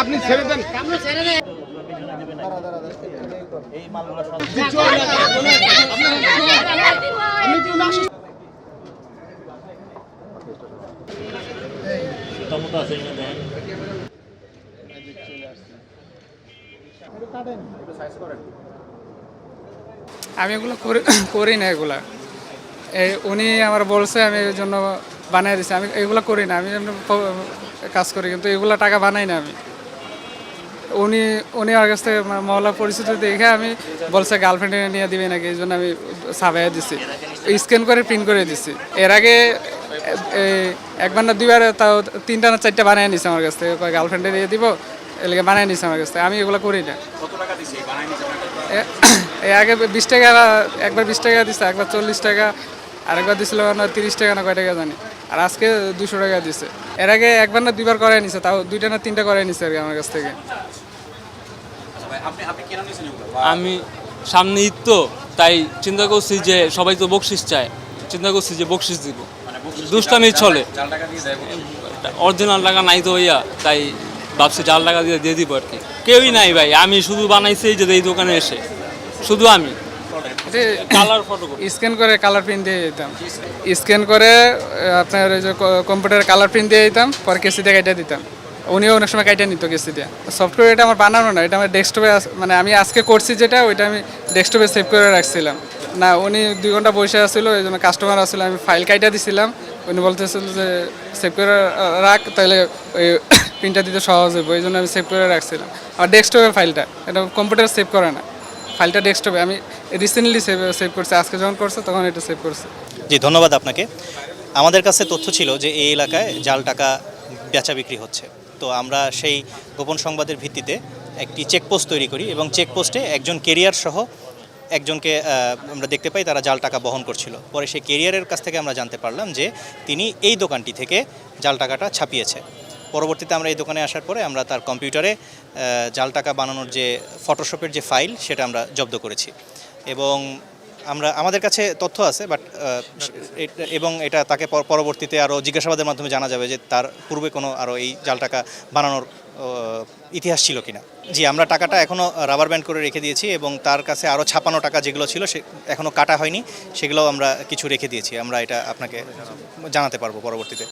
আপনি ছেড়ে দেন। আমি এগুলো করি না। এগুলা উনি আমার বলছে, আমি এই জন্য বানিয়ে দিচ্ছি। আমি এগুলো করি না, আমি এমনি কাজ করি, কিন্তু এগুলো টাকা বানাই না আমি। উনি উনি আমার কাছ থেকে মহল্লা পরিচিতি দেখে আমি বলছে গার্লফ্রেন্ডে নিয়ে দিবে নাকি, এই জন্য আমি সাবাইয়া দিছি, স্ক্যান করে প্রিন্ট করে দিছি। এর আগে একবার না দুইবার, তাও 3টা না 4টা বানিয়ে নিছে আমার কাছ থেকে, গার্লফ্রেন্ডে দিয়ে দিব এলাকা বানিয়ে নিছে আমার কাছ থেকে। আমি এগুলো করি না। এর আগে 20 টাকা, একবার 20 টাকা দিছে, একবার 40 টাকা, আরেকবার দিছিল না 30 টাকা না কয় টাকা জানি, আর আজকে 200 টাকা দিছে। এর আগে একবার না দুইবার করাই নিছে, তাও 2টা না 3টা করাই নিছে আর কি আমার কাছ থেকে। আমি সামনে ঈদ তো, তাই চিন্তা করছি যে সবাই তো বকশিস চায়, চিন্তা করছি যে বকশিস দিব, দুষ্টামি চলে। অরিজিনাল টাকা নাই তো ভাইয়া, তাই ভাবছি জাল টাকা দিয়ে দিব আর কি। কেউই নাই ভাই, আমি শুধু বানাইছি যে এই দোকানে এসে, শুধু আমি কালার ফটো স্ক্যান করে কালার প্রিন্ট দিয়ে দিতাম, স্ক্যান করে আপনার ওই যে কম্পিউটারে কালার প্রিন্ট দিয়ে দিতাম, পরে কেসি দিয়ে কেটে দিতাম। উনিও অনেক সময় কাইটে নিত কেসি দিয়ে। সফটওয়্যার এটা আমার বানানো না, এটা আমার ডেস্কটপে, মানে আমি আজকে করছি যেটা, ওইটা আমি ডেস্কটপে সেভ করে রাখছিলাম। না, উনি 2 ঘন্টা বসে আসছিলো, এই জন্য কাস্টমার আসছিলো, আমি ফাইল কাইটা দিছিলাম। উনি বলতেছিল যে সেভ করে রাখ, তাহলে ওই প্রিন্টটা দিতে সহজ হবে, ওই জন্য আমি সেভ করে রাখছিলাম। আমার ডেস্কটপের ফাইলটা, এটা কম্পিউটার সেভ করে না, ফাইলটা ডেস্কটপে। আমি রিসেন্টলি সেভ করছি, আজকে যখন করছে তখন এটা সেভ করছে। জি, ধন্যবাদ আপনাকে। আমাদের কাছে তথ্য ছিল যে এই এলাকায় জাল টাকা বেচা বিক্রি হচ্ছে। তো আমরা সেই গোপন সংবাদের ভিত্তিতে একটি চেকপোস্ট তৈরি করি এবং চেকপোস্টে একজন কেরিয়ার সহ একজনকে আমরা দেখতে পাই, তারা জাল টাকা বহন করছিল। পরে সেই কেরিয়ারের কাছ থেকে আমরা জানতে পারলাম যে তিনি এই দোকানটি থেকে জাল টাকাটা ছাপিয়েছে। পরবর্তীতে আমরা এই দোকানে আসার পরে আমরা তার কম্পিউটারে জাল টাকা বানানোর যে ফটোশপের যে ফাইল, সেটা আমরা জব্দ করেছি এবং আমাদের কাছে তথ্য আছে, বাট এবং এটা তাকে পরবর্তীতে আরও জিজ্ঞাসাবাদের মাধ্যমে জানা যাবে যে তার পূর্বে কোনো আরও এই জাল টাকা বানানোর ইতিহাস ছিল কিনা। জি, আমরা টাকাটা এখনও রাবার ব্যান্ড করে রেখে দিয়েছি এবং তার কাছে আরও ছাপানো টাকা যেগুলো ছিল সে এখনও কাটা হয়নি, সেগুলোও আমরা কিছু রেখে দিয়েছি। আমরা এটা আপনাকে জানাতে পারবো পরবর্তীতে।